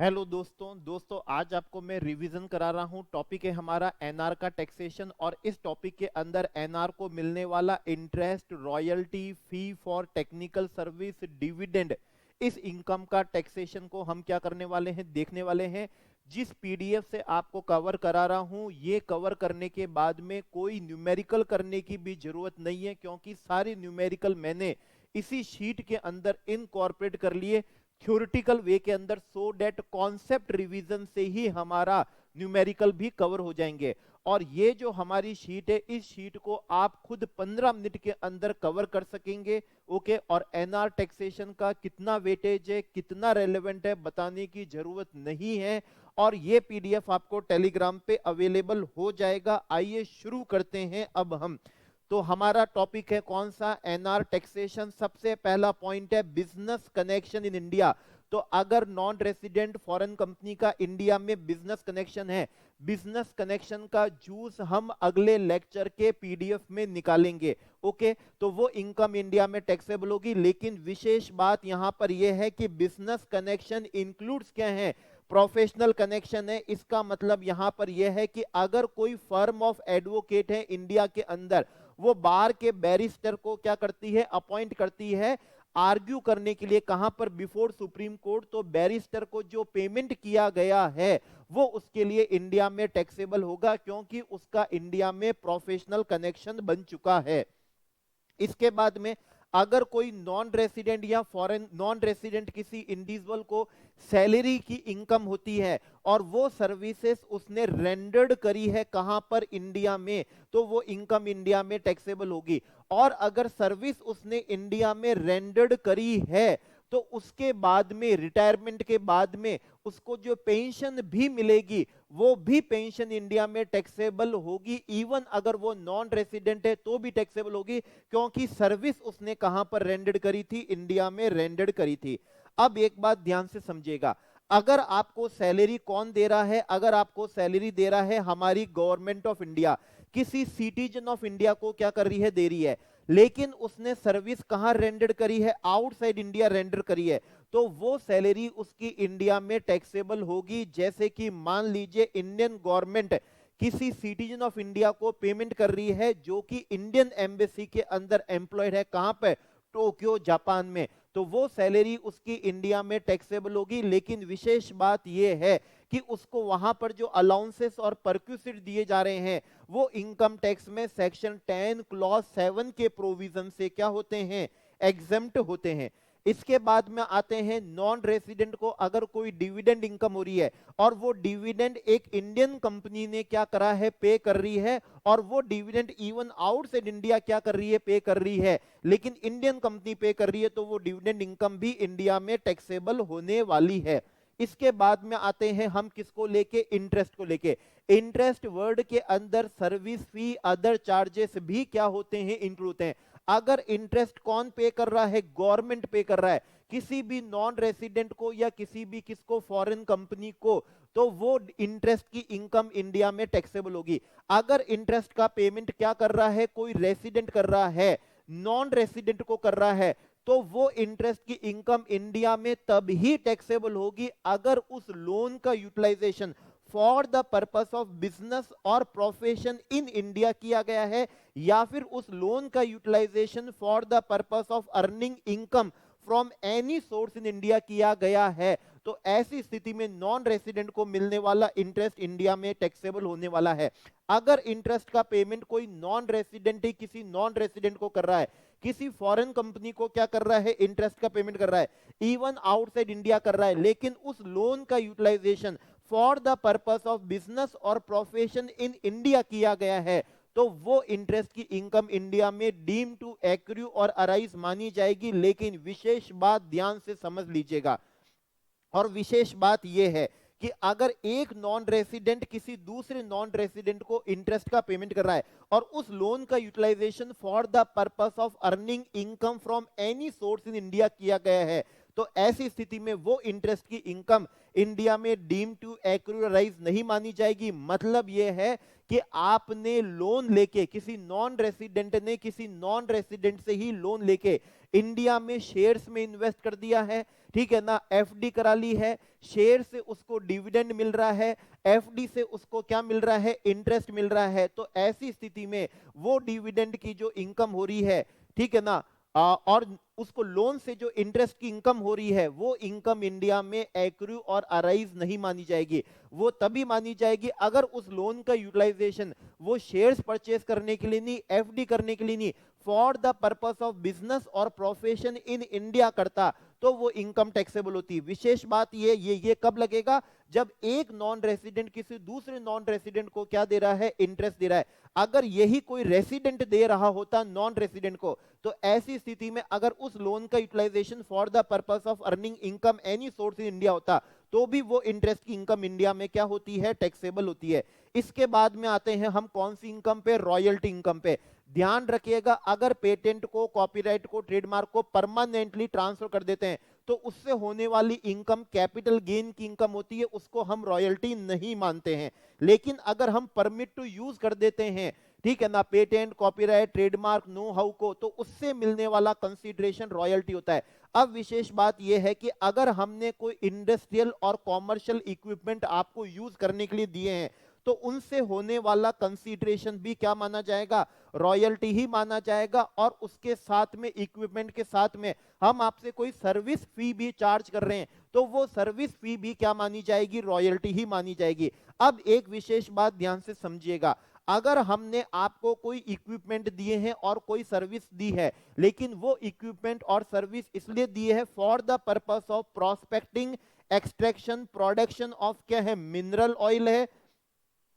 Hello दोस्तों आज आपको मैं रिवीजन करा रहा हूँ। टॉपिक है हमारा एनआर का टैक्सेशन और इस टॉपिक के अंदर एनआर को मिलने वाला interest, royalty, fee for technical service, dividend, इस इनकम का टैक्सेशन को हम क्या करने वाले हैं, देखने वाले हैं। जिस पीडीएफ से आपको कवर करा रहा हूँ, ये कवर करने के बाद में कोई न्यूमेरिकल करने की भी जरूरत नहीं है, क्योंकि सारे न्यूमेरिकल मैंने इसी शीट के अंदर इनकॉर्पोरेट कर लिए थ्योरेटिकल वे के अंदर, सो डेट कॉन्सेप्ट रिवीजन से ही हमारा न्यूमेरिकल भी कवर हो जाएंगे। और ये जो हमारी शीट है, इस शीट को आप खुद 15 मिनट के अंदर कवर कर सकेंगे। ओके, और एनआर टैक्सेशन का कितना वेटेज है, कितना रेलेवेंट है, बताने की जरूरत नहीं है। और ये पीडीएफ आपको टेलीग्राम पे अवेलेबल हो जाएगा। आइए शुरू करते हैं अब हम। तो हमारा टॉपिक है कौन सा, एनआर टैक्सेशन। सबसे पहला पॉइंट है बिजनेस कनेक्शन इन इंडिया। तो अगर नॉन रेसिडेंट फॉरेन कंपनी का इंडिया में बिजनेस कनेक्शन है, बिजनेस कनेक्शन का जूस हम अगले लेक्चर के पीडीएफ में निकालेंगे। ओके, तो वो इनकम इंडिया में टैक्सेबल होगी। लेकिन विशेष बात यहां पर यह है कि बिजनेस कनेक्शन इंक्लूड्स क्या है, प्रोफेशनल कनेक्शन है। इसका मतलब यहां पर यह है कि अगर कोई फर्म ऑफ एडवोकेट है इंडिया के अंदर, वो बार के बैरिस्टर को क्या करती है, अपॉइंट करती है आर्ग्यू करने के लिए, कहां पर, बिफोर सुप्रीम कोर्ट। तो बैरिस्टर को जो पेमेंट किया गया है वो उसके लिए इंडिया में टैक्सेबल होगा, क्योंकि उसका इंडिया में प्रोफेशनल कनेक्शन बन चुका है। इसके बाद में अगर कोई नॉन रेसिडेंट या फॉरेन नॉन रेसिडेंट किसी इंडिविजुअल को सैलरी की इनकम होती है और वो सर्विसेज उसने रेंडर्ड करी है कहां पर, इंडिया में, तो वो इनकम इंडिया में टैक्सेबल होगी। और अगर सर्विस उसने इंडिया में रेंडर्ड करी है तो उसके बाद में, रिटायरमेंट के बाद में, उसको जो पेंशन भी मिलेगी वो भी पेंशन इंडिया में टैक्सेबल होगी। इवन अगर वो नॉन रेसिडेंट है तो भी टैक्सेबल होगी, क्योंकि सर्विस उसने कहां पर रेंडर्ड करी थी, इंडिया में रेंडर्ड करी थी। अब एक बात ध्यान से समझिएगा, अगर आपको सैलरी कौन दे रहा है, अगर आपको सैलरी दे रहा है हमारी गवर्नमेंट ऑफ इंडिया, किसी सिटीजन ऑफ इंडिया को क्या कर रही है, दे रही है, लेकिन उसने सर्विस कहां रेंडर करी है, आउटसाइड इंडिया रेंडर करी है, तो वो सैलरी उसकी इंडिया में टैक्सेबल होगी। जैसे कि मान लीजिए इंडियन गवर्नमेंट किसी सिटीजन ऑफ इंडिया को पेमेंट कर रही है जो कि इंडियन एम्बेसी के अंदर एम्प्लॉयड है, कहां पे, टोक्यो जापान में, तो वो सैलरी उसकी इंडिया में टैक्सेबल होगी। लेकिन विशेष बात यह है कि उसको वहां पर जो अलाउंसेस और परक्यूसिट दिए जा रहे हैं वो इनकम टैक्स में सेक्शन 10 क्लॉज 7 के प्रोविजन से क्या होते हैं, एग्जेम्प्ट होते हैं। इसके बाद में आते हैं नॉन रेसिडेंट को अगर कोई डिविडेंड इनकम हो रही है और वो डिविडेंड एक इंडियन कंपनी ने क्या करा है, पे कर रही है, और वो डिविडेंड इवन आउटसाइड इंडिया क्या कर रही है, पे कर रही है, लेकिन इंडियन कंपनी पे कर रही है, तो वो डिविडेंड इनकम भी इंडिया में टैक्सेबल होने वाली है। इसके बाद में आते हैं हम किसको लेके, इंटरेस्ट को लेके। इंटरेस्ट वर्ड के अंदर सर्विस फी, अदर चार्जेस भी क्या होते हैं, इंक्लूड होते हैं। अगर इंटरेस्ट कौन पे कर रहा है, गवर्नमेंट पे कर रहा है किसी भी नॉन रेसिडेंट को या किसी भी किसको, फॉरेन कंपनी को, तो वो इंटरेस्ट की इनकम इंडिया में टैक्सेबल होगी। अगर इंटरेस्ट का पेमेंट क्या कर रहा है, कोई रेसिडेंट कर रहा है, नॉन रेसिडेंट को कर रहा है, तो वो इंटरेस्ट की इनकम इंडिया में तब ही टैक्सेबल होगी अगर उस लोन का utilization for the purpose of business और प्रोफेशन इन इंडिया किया गया है, या फिर उस लोन का utilization for the purpose of earning income from any source in India किया गया है। तो ऐसी स्थिति में नॉन रेसिडेंट को मिलने वाला इंटरेस्ट इंडिया में टैक्सेबल होने वाला है। अगर इंटरेस्ट का पेमेंट कोई नॉन रेसिडेंट ही किसी नॉन रेसिडेंट को कर रहा है, किसी फॉरेन कंपनी को क्या कर रहा है, इंटरेस्ट का पेमेंट कर रहा है, इवन आउटसाइड इंडिया कर रहा है, लेकिन उस लोन का utilization for the purpose of business और प्रोफेशन इन इंडिया किया गया है, तो वो इंटरेस्ट की इनकम इंडिया में डीम टू एक्रू और अराइज मानी जाएगी। लेकिन विशेष बात ध्यान से समझ लीजिएगा, और विशेष बात यह है कि अगर एक नॉन रेसिडेंट किसी दूसरे नॉन रेसिडेंट को इंटरेस्ट का पेमेंट कर रहा है और उस लोन का utilization for the purpose of earning income from any source in India किया गया है, तो ऐसी स्थिति में वो इंटरेस्ट की इनकम इंडिया में डीम टू एक्रू अराइज नहीं मानी जाएगी। मतलब ये है कि आपने लोन लेके, किसी नॉन रेसिडेंट ने किसी नॉन रेसिडेंट से ही लोन लेके इंडिया में शेयर्स में इन्वेस्ट कर दिया है, ठीक है ना, एफडी करा ली है, शेयर से उसको डिविडेंड मिल रहा है, एफडी से उसको क्या मिल रहा है, इंटरेस्ट मिल रहा है। तो ऐसी स्थिति में वो डिविडेंड की जो इनकम हो रही है, ठीक है ना, और उसको लोन से जो इंटरेस्ट की इनकम हो रही है, वो इनकम इंडिया में एक्रू और अराइज नहीं मानी जाएगी। वो तभी मानी जाएगी अगर उस लोन का यूटिलाइजेशन वो शेयर्स परचेस करने के लिए नहीं, एफडी करने के लिए नहीं, for the purpose of business और प्रोफेशन इन इंडिया करता, तो वो इनकम टैक्सेबल होती है। विशेष बात ये कब लगेगा, जब एक नॉन रेसिडेंट किसी दूसरे नॉन रेसिडेंट को क्या दे रहा है, इंटरेस्ट दे रहा है। अगर यही कोई रेसिडेंट दे रहा होता नॉन रेसिडेंट को, तो ऐसी स्थिति में अगर उस लोन का utilization for the purpose of earning income any source in India होता, तो भी वो इंटरेस्ट की इनकम इंडिया में क्या होती है, टैक्सेबल होती है। इसके बाद में आते हैं हम कौन सी इनकम पे, रॉयल्टी इनकम पे। ध्यान रखिएगा, अगर पेटेंट को, कॉपीराइट को, ट्रेडमार्क को परमानेंटली ट्रांसफर कर देते हैं, तो उससे होने वाली इनकम कैपिटल गेन की इनकम होती है, उसको हम रॉयल्टी नहीं मानते हैं। लेकिन अगर हम परमिट टू यूज कर देते हैं, ठीक है ना, patent, copyright, trademark, know how को, तो उससे मिलने वाला कंसीडरेशन रॉयल्टी होता है। अब विशेष बात यह है कि अगर हमने कोई इंडस्ट्रियल और कॉमर्शियल इक्विपमेंट आपको यूज करने के लिए दिए हैं, तो उनसे होने वाला कंसीडरेशन भी क्या माना जाएगा, रॉयल्टी ही माना जाएगा। और उसके साथ में, इक्विपमेंट के साथ में हम आपसे कोई सर्विस फी भी चार्ज कर रहे हैं, तो वो सर्विस फी भी क्या मानी जाएगी, रॉयल्टी ही मानी जाएगी। अब एक विशेष बात ध्यान से समझिएगा, अगर हमने आपको कोई इक्विपमेंट दिए हैं और कोई सर्विस दी है, लेकिन वो इक्विपमेंट और सर्विस इसलिए दिए है for the purpose of prospecting, extraction, production of क्या है, मिनरल ऑयल है,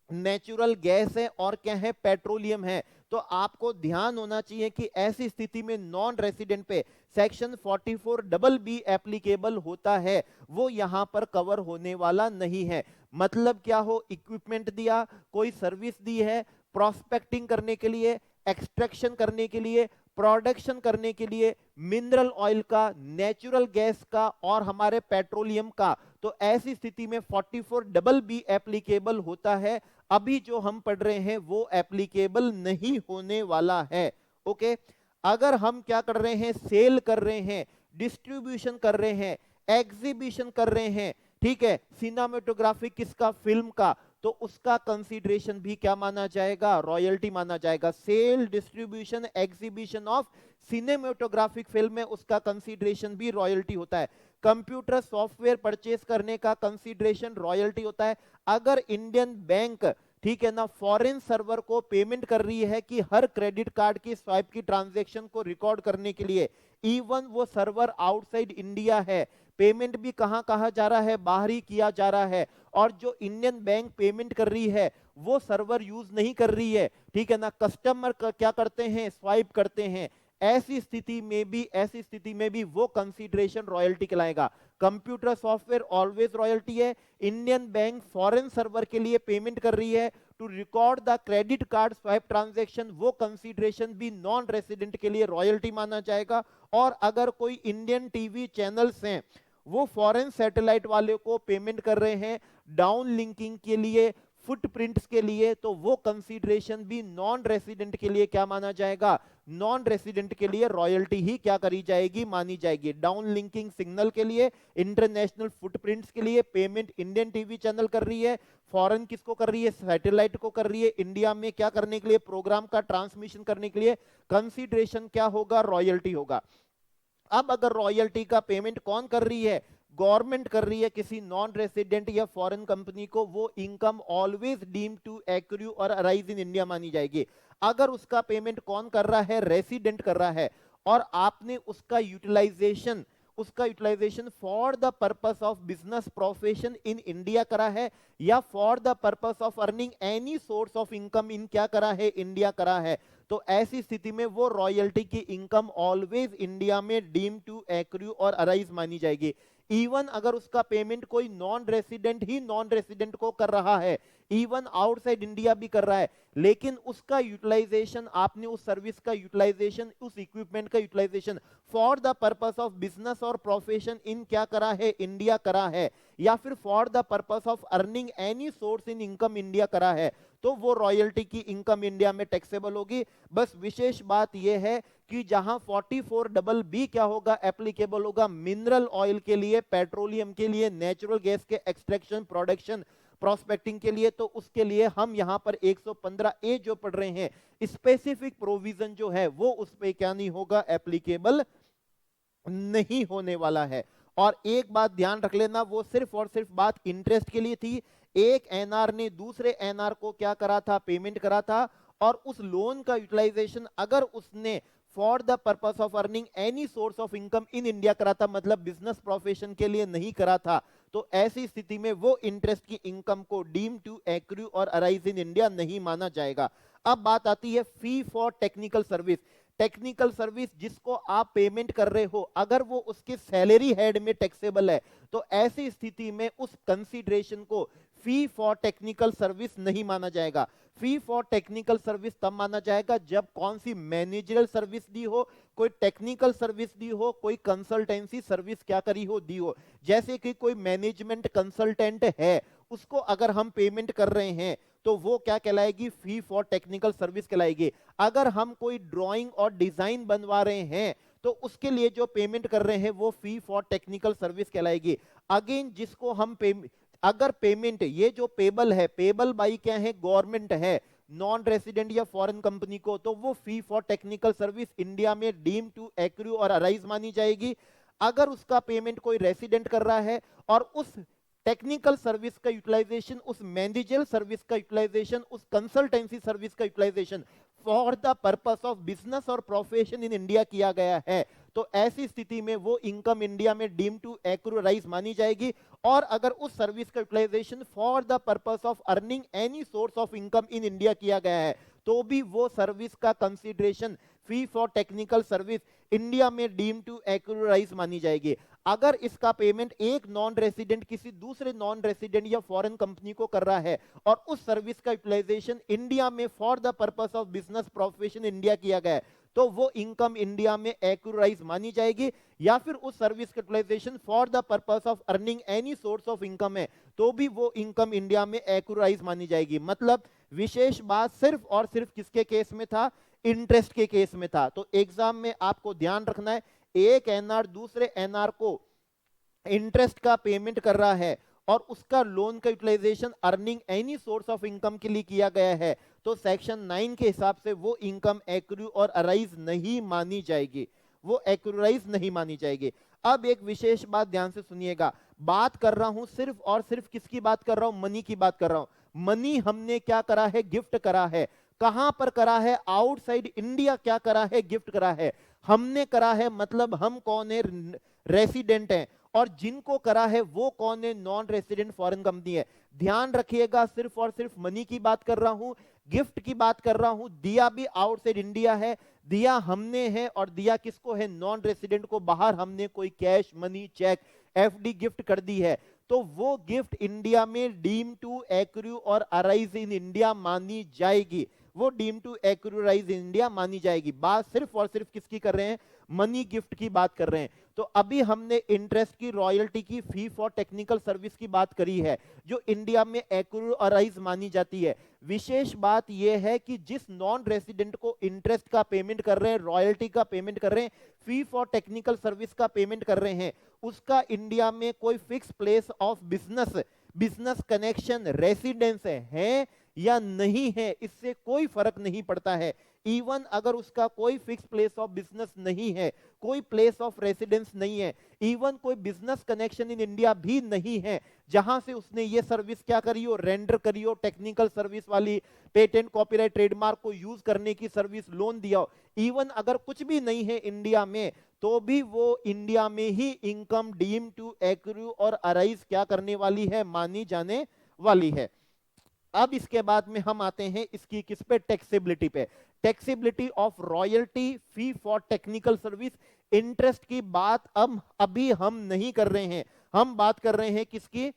नेचुरल गैस है, और क्या है, पेट्रोलियम है, तो आपको ध्यान होना चाहिए कि ऐसी स्थिति में नॉन रेसिडेंट पे सेक्शन 44BB एप्लीकेबल होता है, वो यहां पर कवर होने वाला नहीं है। मतलब क्या हो, इक्विपमेंट दिया, कोई सर्विस दी है प्रोस्पेक्टिंग करने के लिए, एक्सट्रैक्शन करने के लिए, प्रोडक्शन करने के लिए, मिनरल ऑयल का, नेचुरल गैस का और हमारे पेट्रोलियम का, तो ऐसी स्थिति में 44BB एप्लीकेबल होता है। अभी जो हम पढ़ रहे हैं वो एप्लीकेबल नहीं होने वाला है। ओके, अगर हम क्या कर रहे हैं, सेल कर रहे हैं, डिस्ट्रीब्यूशन कर रहे हैं, एग्जीबिशन कर रहे हैं, ठीक है, सिनेमेटोग्राफी किसका, फिल्म का, तो उसका कंसीडरेशन भी क्या माना जाएगा, रॉयल्टी माना जाएगा। Sale, distribution, exhibition of cinematographic film है, उसका कंसीडरेशन भी रॉयल्टी होता है। कंप्यूटर सॉफ्टवेयर परचेस करने का कंसीडरेशन रॉयल्टी होता है। अगर इंडियन बैंक, ठीक है ना, फॉरेन सर्वर को पेमेंट कर रही है कि हर क्रेडिट कार्ड की स्वाइप की ट्रांजैक्शन को रिकॉर्ड करने के लिए, इवन वो सर्वर आउटसाइड इंडिया है, पेमेंट भी कहां कहां जा रहा है, बाहर ही किया जा रहा है, और जो इंडियन बैंक पेमेंट कर रही है वो सर्वर यूज नहीं कर रही है, ठीक है ना, कस्टमर क्या करते हैं, स्वाइप करते हैं, ऐसी स्थिति में भी वो कंसीडरेशन रॉयल्टी कहलाएगा। कंप्यूटर सॉफ्टवेयर ऑलवेज रॉयल्टी है। इंडियन बैंक फॉरेन सर्वर के लिए पेमेंट कर रही है to record the credit card swipe transaction, वो कंसीडरेशन भी नॉन रेसिडेंट के लिए रॉयल्टी माना जाएगा। और अगर कोई इंडियन टीवी चैनल्स हैं, वो फॉरेन सैटेलाइट वाले को पेमेंट कर रहे हैं डाउन लिंकिंग के लिए, फुटप्रिंट्स के लिए, तो वो कंसीडरेशन भी नॉन रेसिडेंट के लिए क्या माना जाएगा, नॉन रेसिडेंट के लिए रॉयल्टी ही क्या करी जाएगी, मानी जाएगी। डाउन लिंकिंग सिग्नल के लिए, इंटरनेशनल फुटप्रिंट्स के लिए पेमेंट इंडियन टीवी चैनल कर रही है, फॉरेन किसको कर रही है, सैटेलाइट को कर रही है, इंडिया में क्या करने के लिए, प्रोग्राम का ट्रांसमिशन करने के लिए, कंसीडरेशन क्या होगा, रॉयल्टी होगा। अब अगर रॉयल्टी का पेमेंट कौन कर रही है, गवर्नमेंट कर रही है किसी नॉन रेसिडेंट या फॉरेन कंपनी को, वो income always deem to accrue और अराइज इन इंडिया मानी जाएगी। अगर उसका पेमेंट कौन कर रहा है, रेसिडेंट कर रहा है, और आपने उसका utilization for the purpose of business profession in India करा है, या for the purpose of earning any source of income in क्या करा है, इंडिया करा है, तो ऐसी स्थिति में वो रॉयल्टी की इनकम ऑलवेज इंडिया में डीम टू एक्रू और अराइज मानी जाएगी। इवन अगर उसका पेमेंट कोई नॉन रेसिडेंट ही नॉन रेसिडेंट को कर रहा है, इवन आउटसाइड इंडिया भी कर रहा है, लेकिन उसका यूटिलाइजेशन, आपने उस सर्विस का यूटिलाइजेशन, उस इक्विपमेंट का utilization for the purpose of business और प्रोफेशन इन क्या करा है, इंडिया करा है, या फिर for the purpose of earning any source in income India करा है, तो वो रॉयल्टी की इनकम इंडिया में टैक्सेबल होगी। बस विशेष बात यह है कि जहां 44BB क्या होगा, एप्लीकेबल होगा मिनरल ऑयल के लिए, पेट्रोलियम के लिए, नेचुरल गैस के एक्सट्रैक्शन, प्रोडक्शन, प्रोस्पेक्टिंग के लिए, तो उसके लिए हम यहां पर 115A जो पढ़ रहे हैं, स्पेसिफिक प्रोविजन जो है वो उस पे क्या नहीं होगा, एप्लीकेबल नहीं होने वाला है। और एक बात ध्यान रख लेना, वो सिर्फ और सिर्फ बात इंटरेस्ट के लिए थी। एक एनआर ने दूसरे एनआर को क्या करा था, पेमेंट करा था, और उस लोन का यूटिलाइजेशन अगर उसने for the purpose of earning any source of income in India करा था, मतलब बिजनेस प्रोफेशन के लिए नहीं करा था, तो ऐसी स्थिति में वो इंटरेस्ट की इनकम को डीम टू एक्रू और अराइज इन इंडिया नहीं माना जाएगा। अब बात आती है फी for technical service. Technical service जिसको आप पेमेंट कर रहे हो, अगर वो उसके सैलरी हेड में टैक्सेबल है, तो ऐसी स्थिति में उस कंसीडरेशन को फी फॉर टेक्निकल सर्विस नहीं माना जाएगा। फी फॉर टेक्निकल सर्विस तब माना जाएगा जब कौन सी मैनेजरल सर्विस दी हो, कोई टेक्निकल सर्विस दी हो, कोई कंसल्टेंसी सर्विस क्या करी हो, दी हो। जैसे कि कोई मैनेजमेंट कंसल्टेंट है, उसको अगर हम पेमेंट कर रहे हैं तो वो क्या कहलाएगी, फी फॉर टेक्निकल सर्विस कहलाएगी। अगर हम कोई ड्राइंग और डिजाइन बनवा रहे हैं तो उसके लिए जो पेमेंट कर रहे हैं वो फी फॉर टेक्निकल सर्विस कहलाएगी। अगेन जिसको हम अगर पेमेंट, ये जो पेबल है, पेबल बाई क्या है, गवर्नमेंट है, नॉन रेसिडेंट या फॉरेन कंपनी को, तो वो fee for technical service India में डीम टू एक्रू और अराइज मानी जाएगी। अगर उसका पेमेंट कोई रेसिडेंट कर रहा है और उस टेक्निकल सर्विस का यूटिलाइजेशन, उस मैनेजरल सर्विस का यूटिलाइजेशन, उस कंसल्टेंसी सर्विस का utilization for the purpose of business और प्रोफेशन इन इंडिया किया गया है, तो ऐसी स्थिति में वो इनकम इंडिया में डीम टू एक्रू राइज मानी जाएगी। और अगर उस सर्विस का utilization for the purpose of earning any source of income in India किया गया है, तो भी वो सर्विस का consideration fee for technical service India में डीम टू एक्रू राइज मानी जाएगी। अगर इसका पेमेंट एक नॉन रेसिडेंट किसी दूसरे नॉन रेसिडेंट या फॉरेन कंपनी को कर रहा है और उस सर्विस का यूटिलाइजेशन इंडिया में for the purpose of business profession India किया गया है, तो वो इनकम इंडिया में एक्यूराइज मानी जाएगी। या फिर उस सर्विस का utilization for the purpose of earning any source of income है, तो भी वो इनकम इंडिया में एक्यूराइज मानी जाएगी। मतलब विशेष बात सिर्फ और सिर्फ किसके केस में था, इंटरेस्ट के केस में था। तो एग्जाम में आपको ध्यान रखना है, एक एनआर दूसरे एनआर को इंटरेस्ट का पेमेंट कर रहा है और उसका लोन का utilization earning any source of income के लिए किया गया है, तो सेक्शन 9 के हिसाब से वो इनकम एक्रू और अराइज नहीं मानी जाएगी, वो एक्यूराइज नहीं मानी जाएगी। अब एक विशेष बात ध्यान से सुनिएगा, बात कर रहा हूं सिर्फ और सिर्फ किसकी बात कर रहा हूं, मनी की बात कर रहा हूं। मनी हमने क्या करा है, गिफ्ट करा है। कहां पर करा है, आउटसाइड इंडिया क्या करा है, गिफ्ट करा है। हमने करा है मतलब हम कौन है, रेसिडेंट हैं, और जिनको करा है वो कौन है, नॉन रेसिडेंट फॉरेन कंपनी है। ध्यान रखिएगा, सिर्फ और सिर्फ मनी की बात कर रहा हूं, गिफ्ट की बात कर रहा हूं। दिया भी आउटसाइड इंडिया है, दिया हमने है, और दिया किसको है, नॉन रेसिडेंट को। बाहर हमने कोई cash, money, cheque, FD gift कर दी है, तो वो गिफ्ट इंडिया में डीम टू एक्रू और अराइज इन इंडिया मानी जाएगी, वो deem to accrue rise in India मानी जाएगी। बात सिर्फ और सिर्फ किसकी कर रहे हैं, मनी गिफ्ट की बात कर रहे हैं। तो अभी हमने इंटरेस्ट की, रॉयल्टी की, फी फॉर टेक्निकल सर्विस की बात करी है, जो इंडिया में एक्रू और अराइज मानी जाती है। विशेष बात यह है कि जिस नॉन रेसिडेंट को इंटरेस्ट का पेमेंट कर रहे हैं, रॉयल्टी का पेमेंट कर रहे हैं, फी फॉर टेक्निकल सर्विस का पेमेंट कर रहे हैं, उसका इंडिया में कोई fix place of business, business connection, residence है या नहीं है, इससे कोई फर्क नहीं पड़ता है। इवन अगर उसका कोई फिक्स प्लेस ऑफ बिजनेस नहीं है, कोई प्लेस ऑफ रेसिडेंस नहीं है, इवन कोई बिजनेस कनेक्शन इन इंडिया भी नहीं है जहां से उसने ये सर्विस क्या करी हो, रेंडर करी हो, टेक्निकल सर्विस वाली, पेटेंट, कॉपीराइट, ट्रेडमार्क को यूज करने की सर्विस, लोन दिया हो, इवन अगर कुछ भी नहीं है इंडिया में, तो भी वो इंडिया में ही इनकम डीम टू एक्रू और अराइज क्या करने वाली है, मानी जाने वाली है। अब इसके बाद में हम आते हैं इसकी किस पे, टैक्सेबिलिटी पे। Taxability of royalty fee for technical service interest की बात अब अभी हम नहीं कर रहे हैं, हम बात कर रहे हैं किसकी,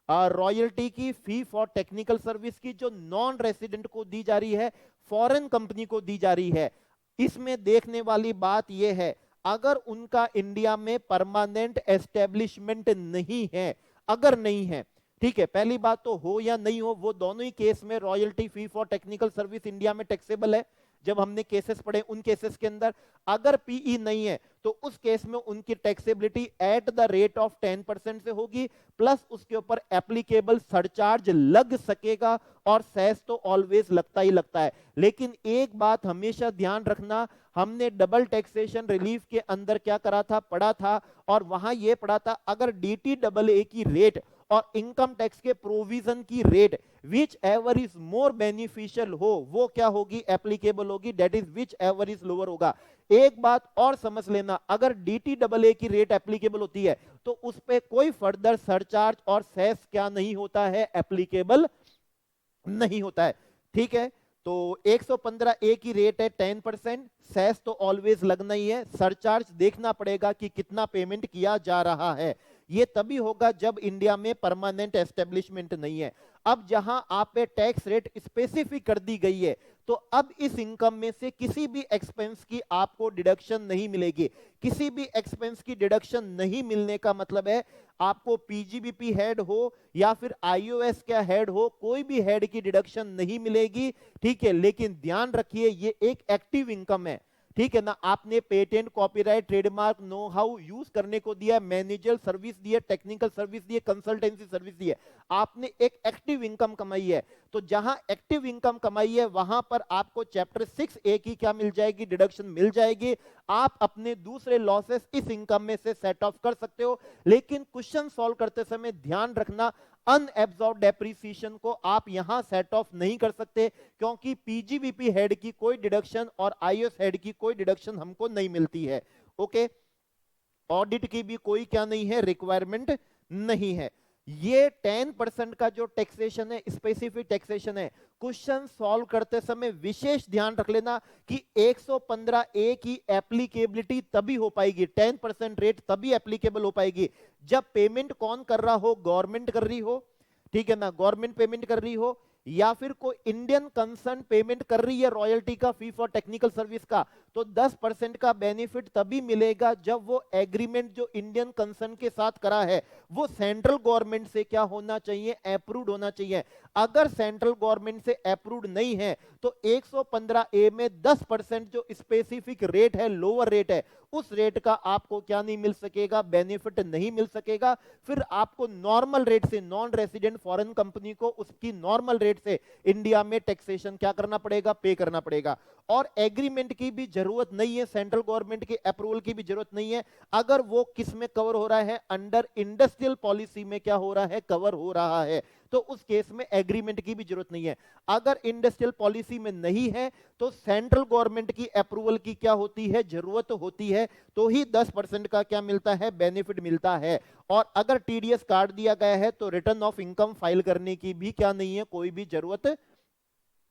रॉयल्टी की, फी फॉर टेक्निकल सर्विस की, जो नॉन रेसिडेंट को दी जा रही है, फॉरेन कंपनी को दी जा रही है। इसमें देखने वाली बात यह है, अगर उनका इंडिया में परमानेंट एस्टेब्लिशमेंट नहीं है, अगर नहीं है, ठीक है, पहली बात तो हो या नहीं हो, वो दोनों ही केस में royalty fee for technical service India में टैक्सेबल है। जब हमने केसेस पढ़े उन केसेस के अंदर अगर पीई नहीं है तो उस केस में उनकी taxability at the rate of 10% से होगी, प्लस उसके ऊपर एप्लीकेबल सरचार्ज लग सकेगा, और सेस तो ऑलवेज लगता ही लगता है। लेकिन एक बात हमेशा ध्यान रखना, हमने डबल टैक्सेशन रिलीफ के अंदर क्या करा था, पढ़ा था, और वहां यह पढ़ा था अगर DTAA की रेट और इनकम टैक्स के प्रोविजन की rate which ever is more beneficial हो, वो क्या होगी, एप्लीकेबल होगी, that is which ever is lower होगा। एक बात और समझ लेना, अगर DTAA की रेट एप्लीकेबल होती है तो उस पे कोई फर्दर सरचार्ज और सेस क्या नहीं होता है, एप्लीकेबल नहीं होता है। ठीक है, तो 115A की रेट है 10%, सेस तो ऑलवेज लगना ही है, सरचार्ज देखना पड़ेगा कि कितना पेमेंट किया जा रहा है। ये तभी होगा जब इंडिया में परमानेंट एस्टेब्लिशमेंट नहीं है। अब जहां आप पे टैक्स रेट स्पेसिफिक कर दी गई है, तो अब इस इनकम में से किसी भी एक्सपेंस की आपको डिडक्शन नहीं मिलेगी। किसी भी एक्सपेंस की डिडक्शन नहीं मिलने का मतलब है आपको पीजीबीपी हेड हो या फिर आईओएस का हेड हो, कोई भी हेड की डिडक्शन नहीं मिलेगी। ठीक है, लेकिन ध्यान रखिए ये एक एक्टिव इनकम है, ठीक है ना। आपने patent, copyright, trademark, know how use करने को दिया, मैनेजर सर्विस दी है, टेक्निकल सर्विस दी है, कंसल्टेंसी सर्विस दी है, आपने एक एक्टिव इनकम कमाई है। तो जहां एक्टिव इनकम कमाई है वहां पर आपको चैप्टर 6A की क्या मिल जाएगी, डिडक्शन मिल जाएगी। आप अपने दूसरे लॉसेस इस इनकम में से सेट ऑफ कर सकते हो। लेकिन क्वेश्चन सॉल्व करते समय ध्यान रखना, अनएब्सॉर्ब डेप्रिसिएशन को आप यहां सेट ऑफ नहीं कर सकते, क्योंकि पीजीबीपी हेड की कोई डिडक्शन और आईओएस हेड की कोई डिडक्शन हमको नहीं मिलती है। ओके, ऑडिट की भी कोई क्या नहीं है, रिक्वायरमेंट नहीं है। ये 10% का जो टैक्सेशन है, स्पेसिफिक टैक्सेशन है, क्वेश्चन सॉल्व करते समय विशेष ध्यान रख लेना कि 115A की एप्लीकेबिलिटी तभी हो पाएगी, 10% रेट तभी एप्लीकेबल हो पाएगी जब पेमेंट कौन कर रहा हो, गवर्नमेंट कर रही हो, ठीक है ना, गवर्नमेंट पेमेंट कर रही हो, या फिर कोई इंडियन कंसर्न पेमेंट कर रही है रॉयल्टी का, फी फॉर टेक्निकल सर्विस का। तो 10% का बेनिफिट तभी मिलेगा जब वो एग्रीमेंट जो इंडियन कंसर्न के साथ करा है वो सेंट्रल गवर्नमेंट से क्या होना चाहिए, अप्रूव्ड होना चाहिए। अगर सेंट्रल गवर्नमेंट से अप्रूव्ड नहीं है तो 115A में 10% जो स्पेसिफिक रेट है, लोअर रेट है, उस रेट का आपको क्या नहीं मिल सकेगा, बेनिफिट नहीं मिल सकेगा। फिर आपको नॉर्मल रेट से, नॉन रेसिडेंट फॉरेन कंपनी को उसकी नॉर्मल रेट से इंडिया में टैक्सेशन क्या करना पड़ेगा, पे करना पड़ेगा। और एग्रीमेंट की भी जरूरत नहीं है, सेंट्रल गवर्नमेंट के अप्रूवल की भी जरूरत नहीं है। अगर वो किस में कवर हो रहा है, अंडर इंडस्ट्रियल पॉलिसी में क्या हो रहा है, कवर हो रहा है, तो उस केस में एग्रीमेंट की भी जरूरत नहीं है। अगर इंडस्ट्रियल पॉलिसी में नहीं है तो सेंट्रल गवर्नमेंट की अप्रूवल की क्या होती है, जरूरत होती है, तो ही 10% का क्या मिलता है, बेनिफिट मिलता है। और अगर टीडीएस काट दिया गया है तो रिटर्न ऑफ इनकम फाइल करने की भी क्या नहीं है, कोई भी जरूरत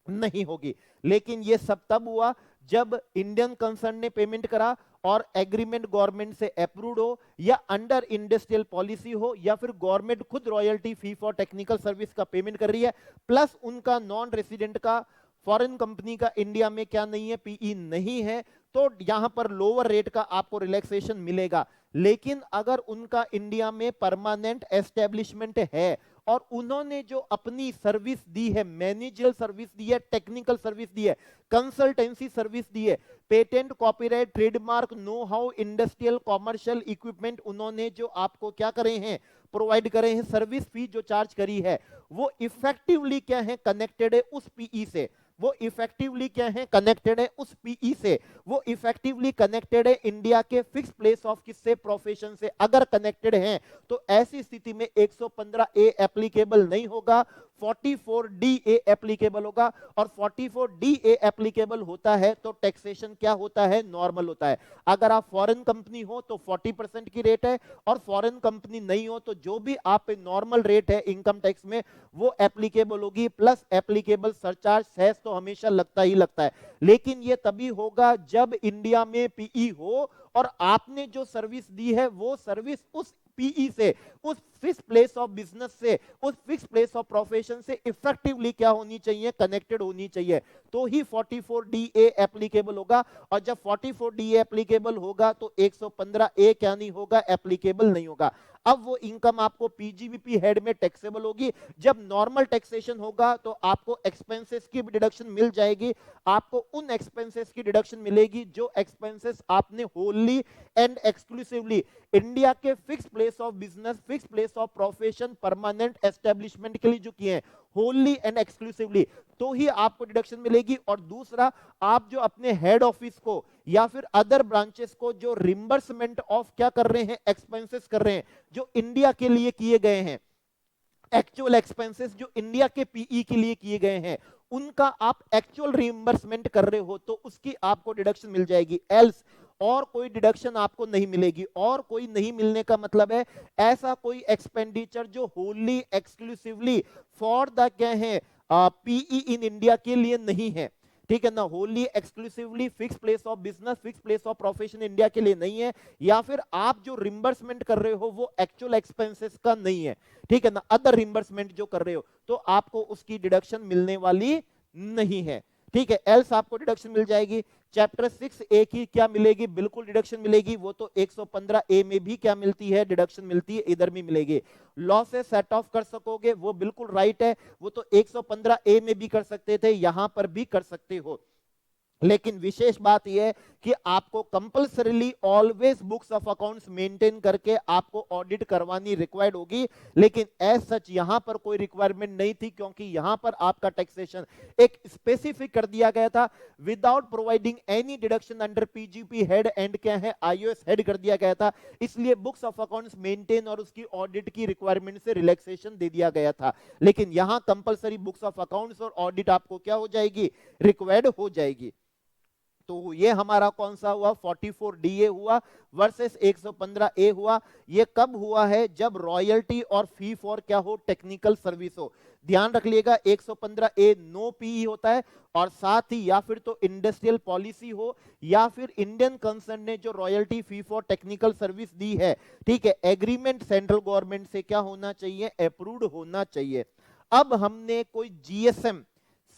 नहीं होगी। लेकिन ये सब तब हुआ जब इंडियन कंसर्न ने पेमेंट करा और एग्रीमेंट गवर्नमेंट से अप्रूव्ड हो, या अंडर इंडस्ट्रियल पॉलिसी हो, या फिर गवर्नमेंट खुद royalty fee for technical service का पेमेंट कर रही है, प्लस उनका नॉन रेसिडेंट का, फॉरेन कंपनी का इंडिया में क्या नहीं है, पीई नहीं है, तो यहां पर लोअर रेट का आपको रिलैक्सेशन मिलेगा। लेकिन अगर उनका इंडिया में परमानेंट एस्टेब्लिशमेंट है और उन्होंने जो अपनी सर्विस दी है, मैनेजरियल सर्विस दी है, टेक्निकल सर्विस दी है, कंसल्टेंसी सर्विस दी है, patent, copyright, trademark, know how, industrial, commercial equipment, उन्होंने जो आपको क्या करे हैं, प्रोवाइड करे हैं, सर्विस फी जो चार्ज करी है, वो इफेक्टिवली क्या है, कनेक्टेड है उस पीई से, वो इफेक्टिवली क्या है, कनेक्टेड है उस पीई से, वो इफेक्टिवली कनेक्टेड है इंडिया के फिक्स प्लेस ऑफ किससे, प्रोफेशन से। अगर कनेक्टेड हैं तो ऐसी स्थिति में 115A एप्लीकेबल नहीं होगा, 44DA एप्लीकेबल होगा। और 44DA एप्लीकेबल होता है तो टैक्सेशन क्या होता है, नॉर्मल होता है। अगर आप फॉरेन कंपनी हो तो 40% की रेट है, और फॉरेन कंपनी नहीं हो तो जो भी आप पे नॉर्मल रेट है इनकम टैक्स में वो एप्लीकेबल होगी, प्लस एप्लीकेबल सरचार्ज, सेस तो हमेशा लगता ही लगता है। लेकिन ये तभी होगा जब इंडिया में पीई हो और आपने जो सर्विस दी है वो सर्विस उस पीई से, उस फिक्स प्लेस ऑफ बिजनेस से, उस फिक्स प्लेस ऑफ प्रोफेशन से इफेक्टिवली क्या होनी चाहिए, कनेक्टेड होनी चाहिए, तो ही 44DA एप्लीकेबल होगा। और जब 44DA एप्लीकेबल होगा तो 115A क्या नहीं होगा, एप्लीकेबल नहीं होगा। अब वो इनकम आपको पीजीबीपी हेड में टैक्सेबल होगी। जब नॉर्मल टैक्सेशन होगा तो आपको एक्सपेंसेस की भी डिडक्शन मिल जाएगी। आपको उन एक्सपेंसेस की डिडक्शन मिलेगी जो एक्सपेंसेस आपने होली एंड एक्सक्लूसिवली इंडिया के fix place of business, fix place of profession, permanent establishment के लिए जो किए हैं होली एंड एक्सक्लूसिवली, तो ही आपको डिडक्शन मिलेगी। और दूसरा, आप जो अपने हेड ऑफिस को या फिर अदर ब्रांचेस को जो रिम्बर्समेंट ऑफ क्या कर रहे हैं, एक्सपेंसेस कर रहे हैं जो इंडिया के लिए किए गए हैं, एक्चुअल एक्सपेंसेस जो इंडिया के पीई के लिए किए गए हैं, उनका आप एक्चुअल रिइंबर्समेंट कर रहे हो तो उसकी आपको डिडक्शन मिल जाएगी। एल्स और कोई डिडक्शन आपको नहीं मिलेगी। और कोई नहीं मिलने का मतलब है ऐसा कोई एक्सपेंडिचर जो होली एक्सक्लूसिवली फॉर द क्या है पीई इन इंडिया के लिए नहीं है, ठीक है ना, Holi exclusively fix place of business, fix place of profession India के लिए नहीं है, या फिर आप जो रिम्बर्समेंट कर रहे हो वो एक्चुअल एक्सपेंसेस का नहीं है, ठीक है ना, अदर रिम्बर्समेंट जो कर रहे हो तो आपको उसकी डिडक्शन मिलने वाली नहीं है, ठीक है। एल्स आपको डिडक्शन मिल जाएगी। चैप्टर 6A की क्या मिलेगी, बिल्कुल डिडक्शन मिलेगी। वो तो 115A में भी क्या मिलती है, डिडक्शन मिलती है, इधर भी मिलेगी। लॉ से सेट ऑफ कर सकोगे, वो बिल्कुल राइट है, वो तो 115A में भी कर सकते थे, यहां पर भी कर सकते हो। लेकिन विशेष बात यह है कि आपको compulsorily always books of accounts maintain करके आपको ऑडिट करवानी रिक्वायर्ड होगी। लेकिन एज सच यहां पर कोई रिक्वायरमेंट नहीं थी, क्योंकि यहां पर आपका टैक्सेशन एक स्पेसिफिक कर दिया गया था, without providing any deduction under PGP head and क्या है, आईओएस हेड कर दिया गया था। इसलिए बुक्स ऑफ अकाउंट्स मेंटेन और उसकी ऑडिट की रिक्वायरमेंट से रिलैक्सेशन दे दिया गया था। लेकिन यहां कंपल्सरी बुक्स ऑफ अकाउंट्स और ऑडिट आपको क्या हो जाएगी, रिक्वायर्ड हो जाएगी। तो ये हमारा कौन सा हुआ, 44DA हुआ वर्सेस 115A हुआ। ये कब हुआ है, जब रॉयल्टी और फी फॉर क्या हो, टेक्निकल सर्विस हो। ध्यान रख लीजिएगा 115A नो पीई होता है, और साथ ही या फिर तो इंडस्ट्रियल पॉलिसी हो या फिर इंडियन कंसर्न ने जो royalty fee for technical service दी है, ठीक है, एग्रीमेंट सेंट्रल गवर्नमेंट से क्या होना चाहिए, अप्रूव्ड होना चाहिए। अब हमने कोई जीएसएम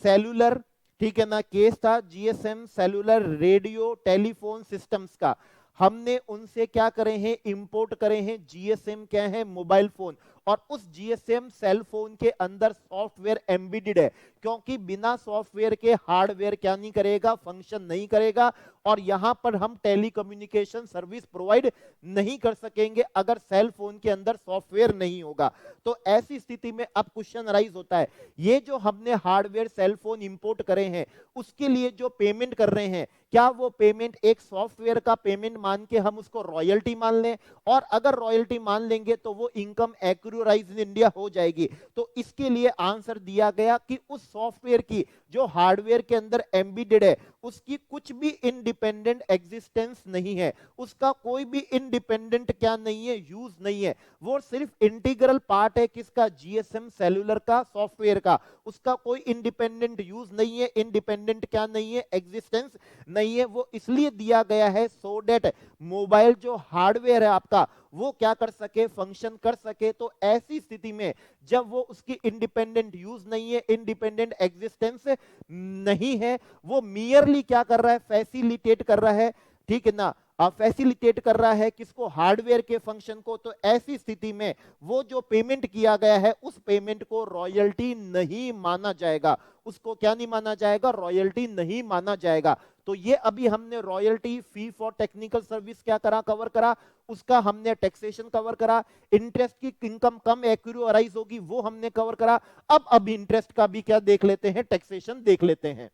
सेलुलर, ठीक है ना, केस था GSM cellular radio telephone systems का, हमने उनसे क्या करे हैं, इंपोर्ट करे हैं जीएसएम क्या है, मोबाइल फोन। और उस जीएसएम सेल फोन के अंदर सॉफ्टवेयर एम्बेडेड है, क्योंकि बिना सॉफ्टवेयर के हार्डवेयर क्या नहीं करेगा, फंक्शन नहीं करेगा। और यहां पर हम टेलीकम्युनिकेशन सर्विस प्रोवाइड नहीं कर सकेंगे अगर सेल फोन के अंदर सॉफ्टवेयर नहीं होगा। तो ऐसी स्थिति में अब क्वेश्चन राइज होता है, ये जो हमने हार्डवेयर सेल फोन इंपोर्ट करे हैं उसके लिए जो पेमेंट कर रहे हैं, क्या वो पेमेंट एक सॉफ्टवेयर का पेमेंट मान के हम उसको रॉयल्टी मान लें, और अगर रॉयल्टी मान लेंगे तो वो इनकम एक्यूराइज इन इंडिया हो जाएगी। तो इसके लिए आंसर दिया गया कि उस सॉफ्टवेयर की जो हार्डवेयर के अंदर एम्बेडेड है उसकी कुछ भी इंडिपेंडेंट एग्जिस्टेंस नहीं है, उसका कोई भी इंडिपेंडेंट क्या नहीं है, यूज नहीं है, वो सिर्फ इंटीग्रल पार्ट है किसका, जीएसएम सेलुलर का, सॉफ्टवेयर का, उसका कोई इंडिपेंडेंट यूज नहीं है, इंडिपेंडेंट क्या नहीं है, एग्जिस्टेंस नहीं है। वो इसलिए दिया गया है सो डेट मोबाइल जो हार्डवेयर है आपका वो क्या कर सके, फंक्शन कर सके। तो ऐसी स्थिति में जब वो उसकी इंडिपेंडेंट यूज नहीं है, इंडिपेंडेंट एग्जिस्टेंस नहीं है, वो मियरली क्या कर रहा है, फैसिलिटेट कर रहा है, ठीक है ना, फैसिलिटेट कर रहा है किसको, हार्डवेयर के फंक्शन को। तो ऐसी स्थिति में वो जो पेमेंट किया गया है उस पेमेंट को रॉयल्टी नहीं माना जाएगा, उसको क्या नहीं माना जाएगा, रॉयल्टी नहीं माना जाएगा। तो ये अभी हमने royalty fee for technical service क्या करा, कवर करा, उसका हमने टैक्सेशन कवर करा, इंटरेस्ट की इनकम कम एक्यूराइज होगी वो हमने कवर करा। अब अभी इंटरेस्ट का भी क्या देख लेते हैं, टैक्सेशन देख लेते हैं।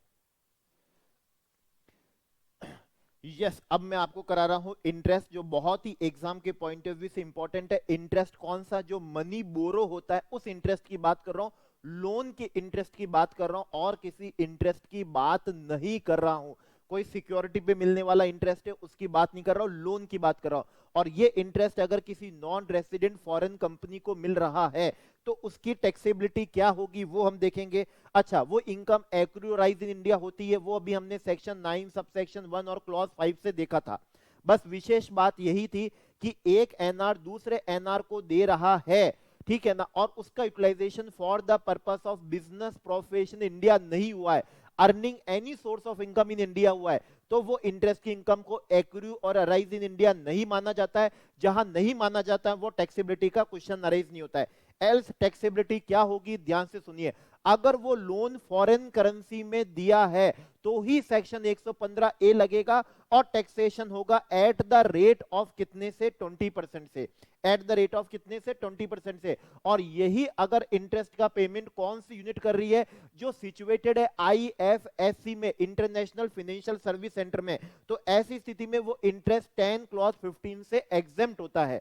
यस अब मैं आपको करा रहा हूं इंटरेस्ट, जो बहुत ही एग्जाम के पॉइंट ऑफ व्यू से इंपॉर्टेंट है। इंटरेस्ट कौन सा, जो मनी बोरो होता है उस इंटरेस्ट की बात कर रहा हूं, लोन के इंटरेस्ट की बात कर रहा हूं, और किसी इंटरेस्ट की बात नहीं कर रहा हूं। कोई सिक्योरिटी पे मिलने वाला इंटरेस्ट है उसकी बात नहीं कर रहा हूं, लोन की बात कर रहा हूं। और ये इंटरेस्ट अगर किसी नॉन रेसिडेंट फॉरेन कंपनी को मिल रहा है तो उसकी टैक्सेबिलिटी क्या होगी वो हम देखेंगे। अच्छा, वो इनकम एक्यूराइज इन इंडिया होती है, वो अभी हमने सेक्शन 9 सबसेक्शन 1 और क्लॉज 5 से देखा था। बस विशेष बात यही थी कि एक एनआर दूसरे एनआर को दे रहा है, ठीक है ना, और उसका utilization for the purpose of business profession India नहीं हुआ है, earning any source of income in India हुआ है, तो वो इंटरेस्ट की इनकम को एक्रू और अराइज इन इंडिया नहीं माना जाता है। जहां नहीं माना जाता है वो टैक्सेबिलिटी का क्वेश्चन अराइज नहीं होता है। एल्स टैक्सेबिलिटी क्या होगी, ध्यान से सुनिए, अगर वो लोन फॉरेन करेंसी में दिया है तो ही सेक्शन 115 ए लगेगा और टैक्सेशन होगा एट द रेट ऑफ कितने से, 20% से, एट द रेट ऑफ कितने से, 20% से। और यही अगर इंटरेस्ट का पेमेंट कौन सी यूनिट कर रही है, जो सिचुएटेड है आईएफएससी में, इंटरनेशनल फाइनेंशियल सर्विस सेंटर में, तो ऐसी स्थिति में वो इंटरेस्ट 10 क्लॉज 15 से एग्जेम्प्ट होता है।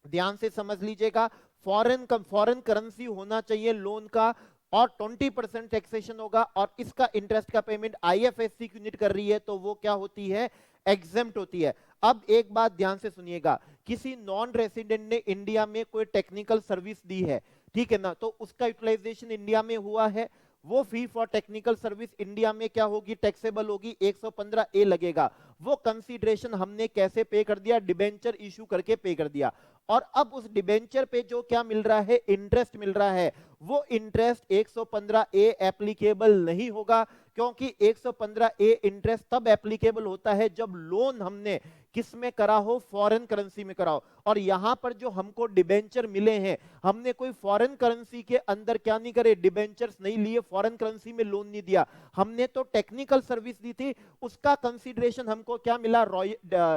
ध्यान से समझ लीजिएगा, फॉरेन करेंसी होना चाहिए लोन का और 20% टैक्सेशन होगा, और इसका इंटरेस्ट का पेमेंट आईएफएससी की यूनिट कर रही है तो वो क्या होती है, एग्जेम्प्ट होती है। अब एक बात ध्यान से सुनिएगा, किसी नॉन रेसिडेंट ने इंडिया में कोई टेक्निकल सर्विस दी है, ठीक है ना, तो उसका यूटिलाइजेशन इंडिया में हुआ है, वो fee for technical service India में क्या होगी, टैक्सेबल होगी, 115 ए लगेगा। वो कंसीडरेशन हमने कैसे पे कर दिया, डिबेंचर इशू करके पे कर दिया, और अब उस डिबेंचर पे जो क्या मिल रहा है, इंटरेस्ट मिल रहा है, वो इंटरेस्ट 115 ए एप्लीकेबल नहीं होगा, क्योंकि 115 ए इंटरेस्ट तब एप्लीकेबल होता है जब लोन हमने किस में करा हो, फॉरेन करेंसी में करा हो। और यहां पर जो हमको डिबेंचर मिले हैं, हमने कोई फॉरेन करेंसी के अंदर क्या नहीं करे, डिबेंचर्स नहीं लिए, फॉरेन करेंसी में लोन नहीं दिया, हमने तो टेक्निकल सर्विस दी थी, उसका कंसीडरेशन हमको क्या मिला,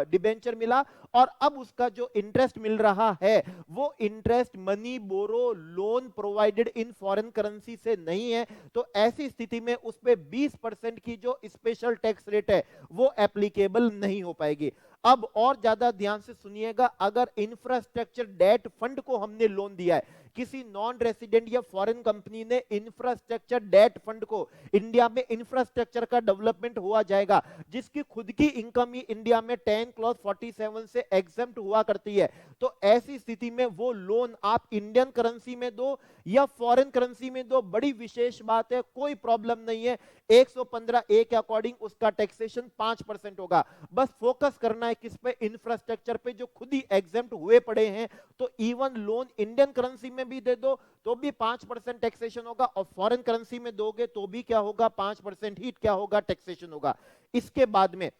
डिबेंचर मिला, और अब उसका जो इंटरेस्ट मिल रहा है वो interest money borrow loan provided in foreign currency से नहीं है। तो ऐसी स्थिति में उस पे 20% की जो स्पेशल टैक्स रेट है वो एप्लीकेबल नहीं हो पाएगी। अब और ज्यादा ध्यान से सुनिएगा, अगर इंफ्रास्ट्रक्चर डेट फंड को हमने लोन दिया है, किसी नॉन रेसिडेंट या फॉरेन कंपनी ने इंफ्रास्ट्रक्चर डेट फंड को, इंडिया में इंफ्रास्ट्रक्चर का डेवलपमेंट हुआ जाएगा, जिसकी खुद की इनकम ही इंडिया में 10 क्लॉज 47 से एग्जेम्प्ट हुआ करती है, तो ऐसी स्थिति में वो लोन आप इंडियन करेंसी में दो या फॉरेन करेंसी में दो, बड़ी विशेष बात है, कोई प्रॉब्लम नहीं है। 115 ए के अकॉर्डिंग उसका टैक्सेशन 5% होगा। बस फोकस करना है किस पे, इंफ्रास्ट्रक्चर पे, जो खुद ही एग्जेम्प्ट हुए पड़े हैं। तो इवन लोन इंडियन करेंसी में भी दे दो तो भी 5% टैक्सेशन होगा, और फॉरेन करेंसी में दोगे तो भी क्या होगा, 5% ही क्या होगा, टैक्सेशन होगा। इसके बाद में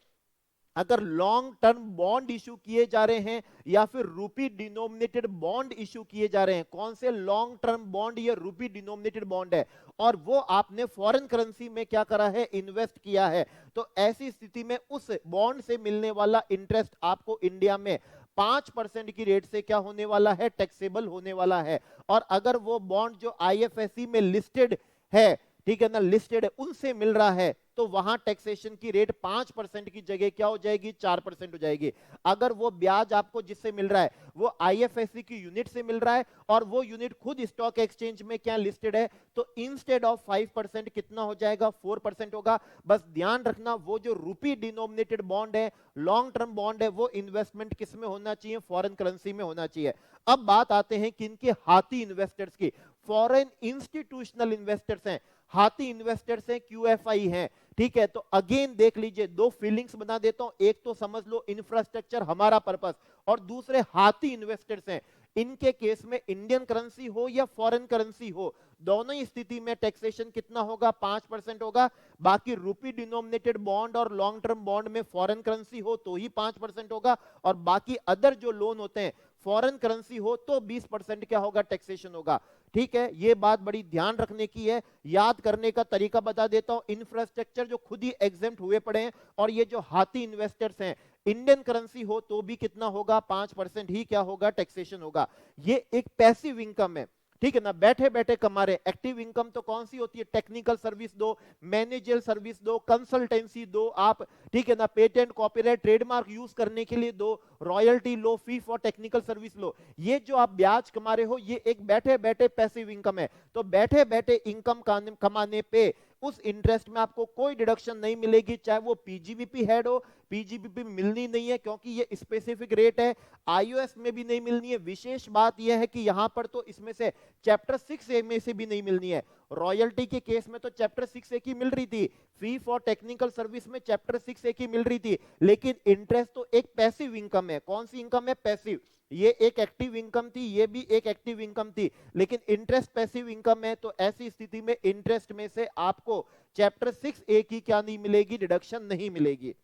अगर लॉन्ग टर्म बॉन्ड इशू किए जा रहे हैं या फिर रूपी डिनोमिनेटेड बॉन्ड इशू किए जा रहे हैं, कौन से लॉन्ग टर्म बॉन्ड या रूपी डिनोमिनेटेड बॉन्ड है, और वो आपने फॉरेन करेंसी में क्या करा है, इन्वेस्ट किया है, तो ऐसी स्थिति में उस बॉन्ड से मिलने वाला इंटरेस्ट आपको इंडिया में 5% की रेट से क्या होने वाला है, टैक्सेबल होने वाला है। और अगर वो बॉन्ड जो आईएफएससी में लिस्टेड है, ठीक है ना, लिस्टेड है, उनसे मिल रहा है, तो वहां टैक्सेशन की रेट 5% की जगह क्या हो जाएगी, 4% हो जाएगी। अगर वो ब्याज आपको जिससे मिल रहा है वो आईएफएससी की यूनिट से मिल रहा है और वो यूनिट खुद स्टॉक एक्सचेंज में क्या लिस्टेड है, तो इंस्टेड ऑफ 5% कितना हो जाएगा, 4% होगा। बस ध्यान रखना, वो जो रूपी डिनोमिनेटेड बॉन्ड है, लॉन्ग टर्म बॉन्ड है, वो इन्वेस्टमेंट किस में होना चाहिए, फॉरेन करेंसी में होना चाहिए। अब बात आते हैं किनके, हाथी इन्वेस्टर्स की, फॉरेन इंस्टीट्यूशनल इन्वेस्टर्स हैं, हाथी इन्वेस्टर्स हैं, क्यूएफआई हैं, ठीक है। तो अगेन देख लीजिए, दो फीलिंग्स बना देता हूं, एक तो समझ लो इंफ्रास्ट्रक्चर हमारा पर्पस, और दूसरे हाथी इन्वेस्टर्स हैं। इनके केस में इंडियन करेंसी हो या फॉरेन करेंसी हो, दोनों ही स्थिति में टैक्सेशन कितना होगा, 5% होगा। बाकी रूपी डिनोमिनेटेड बॉन्ड और लॉन्ग टर्म बॉन्ड में फॉरेन करेंसी हो तो ही 5% होगा, और बाकी अदर जो लोन होते हैं फॉरेन करेंसी हो तो 20% क्या होगा, टैक्सेशन होगा। ठीक है, ये बात बड़ी ध्यान रखने की है। याद करने का तरीका बता देता हूं, इंफ्रास्ट्रक्चर जो खुद ही एग्जेम्प्ट हुए पड़े हैं, और ये जो हाथी इन्वेस्टर्स हैं, इंडियन करेंसी हो तो भी कितना होगा, 5% ही क्या होगा, टैक्सेशन होगा। ये एक पैसिव इनकम है, ठीक है ना, बैठे बैठे कमा रहे। एक्टिव इनकम तो कौन सी होती है, टेक्निकल सर्विस दो, मैनेजर सर्विस दो, कंसल्टेंसी दो आप, ठीक है ना, पेटेंट कॉपीराइट ट्रेडमार्क यूज करने के लिए दो, रॉयल्टी लो, फी फॉर टेक्निकल सर्विस लो। ये जो आप ब्याज कमा रहे हो, ये एक बैठे बैठे पैसिव इनकम है। तो बैठे बैठे इनकम कमाने पे उस इंटरेस्ट में आपको कोई डिडक्शन नहीं मिलेगी, चाहे वो पीजीबीपी हेड हो। पीजीबीपी मिलनी नहीं है क्योंकि ये स्पेसिफिक रेट है, आईओएस में भी नहीं मिलनी है। विशेष बात यह है कि यहां पर तो इसमें से चैप्टर 6A में से भी नहीं मिलनी है। रॉयल्टी के केस में तो चैप्टर 6A की मिल रही थी, फी फॉर टेक्निकल सर्विस में चैप्टर 6A की मिल रही थी, लेकिन इंटरेस्ट तो एक पैसिव इनकम है। कौन सी इनकम है? पैसिव। ये एक एक्टिव इनकम थी, ये भी एक एक्टिव इनकम थी, लेकिन इंटरेस्ट पैसिव इनकम है। तो ऐसी स्थिति में इंटरेस्ट में से आपको चैप्टर 6A की क्या नहीं मिलेगी? डिडक्शन नहीं मिलेगी।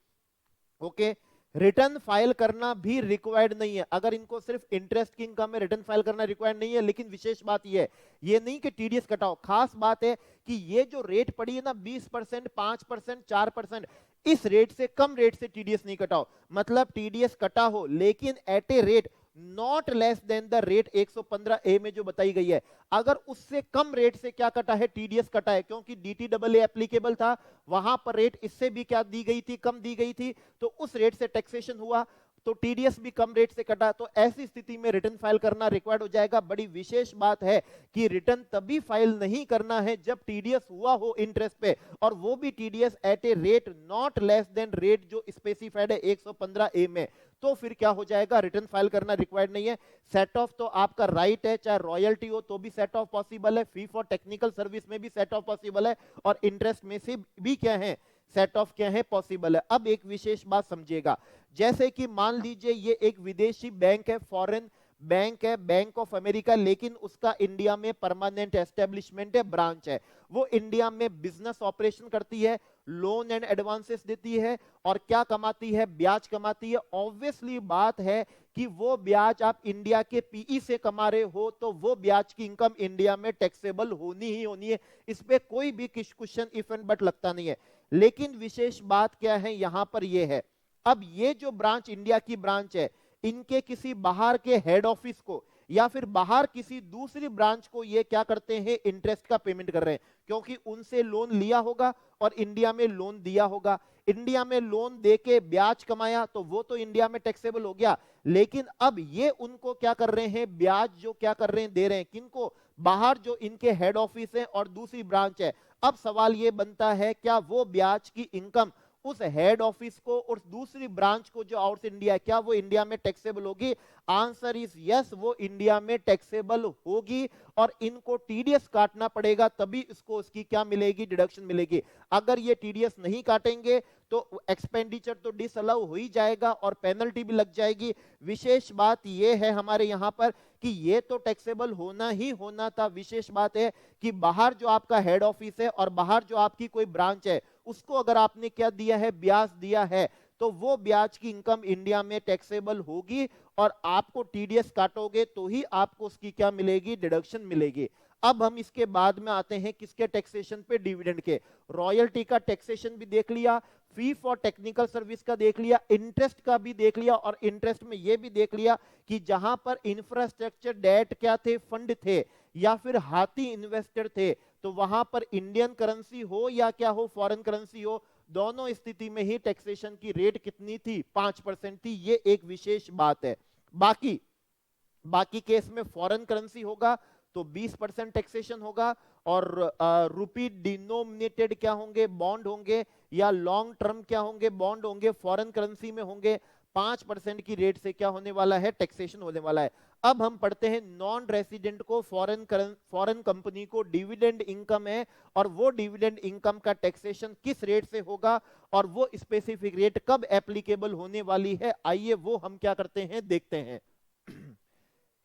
ओके, रिटर्न फाइल करना भी रिक्वायर्ड नहीं है। अगर इनको सिर्फ इंटरेस्ट की इनकम में रिटर्न फाइल करना रिक्वायर्ड नहीं है, लेकिन विशेष बात ये है, ये नहीं कि टीडीएस कटाओ। खास बात है कि ये जो रेट पड़ी है ना 20%, 5%, 4%, इस रेट से कम रेट से टीडीएस नहीं कटाओ। मतलब टीडीएस कटा हो लेकिन at a rate not less than the rate 115A में जो बताई गई है। अगर उससे कम रेट से क्या कटा है? टीडीएस कटा है, क्योंकि डीटीडब्ल्यूए एप्लीकेबल था, वहां पर रेट इससे भी क्या दी गई थी? कम दी गई थी, तो उस रेट से टैक्सेशन हुआ, तो टीडीएस भी कम रेट से कटा। तो ऐसी स्थिति में रिटर्न फाइल करना रिक्वायर्ड हो जाएगा। बड़ी विशेष बात है कि रिटर्न तभी फाइल नहीं करना है जब टीडीएस हुआ हो इंटरेस्ट पे, और वो भी TDS at a rate not less than rate जो स्पेसिफाइड है 115A में। तो फिर क्या हो जाएगा? रिटर्न फाइल करना रिक्वायर्ड नहीं है। सेट ऑफ तो आपका राइट है, चाहे रॉयल्टी हो तो भी सेट ऑफ पॉसिबल है, फी फॉर टेक्निकल सर्विस में भी सेट ऑफ पॉसिबल है, और इंटरेस्ट में से भी क्या है? सेट ऑफ क्या है? पॉसिबल है। अब एक विशेष बात समझिएगा, जैसे कि मान लीजिए ये एक विदेशी बैंक है, फॉरेन बैंक है, बैंक ऑफ अमेरिका, लेकिन उसका इंडिया में परमानेंट एस्टेब्लिशमेंट है, ब्रांच है। वो इंडिया में बिजनेस ऑपरेशन करती है, लोन एंड एडवांसेस देती है, और क्या कमाती है? ब्याज कमाती है। ऑब्वियसली बात है कि वो ब्याज आप इंडिया के पीई से कमा रहे हो, तो वो ब्याज की इनकम इंडिया में टैक्सेबल होनी ही होनी है। इस पे कोई भी क्वेश्चन इफ एंड बट लगता नहीं है। लेकिन विशेष बात क्या है यहां पर? ये है, अब ये जो ब्रांच इंडिया की ब्रांच है, इनके किसी बाहर के हेड ऑफिस को या फिर बाहर किसी दूसरी ब्रांच को ये क्या करते हैं? इंटरेस्ट का पेमेंट कर रहे हैं, क्योंकि उनसे लोन लिया होगा और इंडिया में लोन दिया होगा। इंडिया में लोन देके ब्याज कमाया तो वो तो इंडिया में टैक्सेबल हो गया, लेकिन अब ये उनको क्या कर रहे हैं? ब्याज जो क्या कर रहे हैं? दे रहे हैं। किनको? बाहर जो इनके हेड ऑफिस है और दूसरी ब्रांच है। अब सवाल ये बनता है, क्या वो ब्याज की इनकम उस हेड ऑफिस को और दूसरी ब्रांच को जो आउट इंडिया है, क्या वो इंडिया में टैक्सेबल होगी? आंसर इज यस, वो इंडिया में टैक्सेबल होगी, और इनको टीडीएस काटना पड़ेगा, तभी इसको उसकी क्या मिलेगी? डिडक्शन मिलेगी। अगर ये टीडीएस नहीं काटेंगे तो एक्सपेंडिचर तो डिसअलाउ हो ही जाएगा और पेनल्टी भी लग जाएगी। विशेष बात ये है हमारे यहां पर कि ये तो टैक्सेबल होना ही होना था। विशेष बात है कि बाहर जो आपका हेड ऑफिस है और बाहर जो आपकी कोई ब्रांच है, उसको अगर आपने क्या दिया है? ब्याज दिया है, तो वो ब्याज की इनकम इंडिया में टैक्सेबल होगी, और आपको टीडीएस काटोगे तो ही आपको उसकी क्या मिलेगी? डिडक्शन मिलेगी। अब हम इसके बाद में आते हैं किसके टैक्सेशन पे? डिविडेंड के। रॉयल्टी का टैक्सेशन भी देख लिया, फी फॉर टेक्निकल सर्विस का देख लिया, इंटरेस्ट का भी देख लिया, और इंटरेस्ट में यह भी देख लिया कि जहां पर इंफ्रास्ट्रक्चर डेट क्या थे? फंड थे, या फिर हाथी इन्वेस्टर थे, तो वहां पर इंडियन करेंसी हो या क्या हो? फॉरेन करेंसी हो, दोनों स्थिति में ही टैक्सेशन की रेट कितनी थी? 5% थी। ये एक विशेष बात है। बाकी केस में फॉरेन करेंसी होगा तो 20% टैक्सेशन होगा, और रुपी डिनोमिनेटेड क्या होंगे? बॉन्ड होंगे, या लॉन्ग टर्म क्या होंगे? बॉन्ड होंगे, फॉरेन करेंसी में होंगे। 5% की रेट से क्या होने वाला है? टैक्सेशन होने वाला है। अब हम पढ़ते हैं नॉन रेसिडेंट को, फॉरेन कंपनी को डिविडेंड इनकम है, और वो डिविडेंड इनकम का टैक्सेशन किस रेट से होगा, और वो स्पेसिफिक रेट कब एप्लीकेबल होने वाली है? आइए वो हम क्या करते हैं? देखते हैं।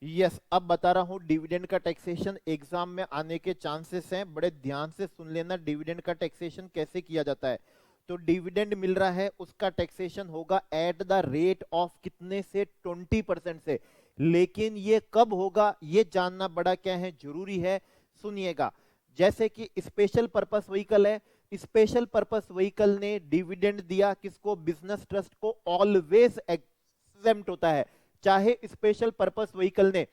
यस, अब बता रहा हूं डिविडेंड का टैक्सेशन एग्जाम में आने के चांसेस हैं। बड़े ध्यान से सुन लेना डिविडेंड का टैक्सेशन कैसे किया जाता है। तो डिविडेंड मिल रहा है, उसका टैक्सेशन होगा एट द रेट ऑफ कितने से? 20% से। लेकिन ये कब होगा? ये जानना बड़ा क्या है? जरूरी है। सुनिएगा, जैसे कि स्पेशल पर्पस व्हीकल है, स्पेशल पर्पस व्हीकल ने डिविडेंड दिया किसको? बिजनेस ट्रस्ट को। ऑलवेज एग्जेम्प्ट होता है, चाहे स्पेशल पर्पस व्हीकल ने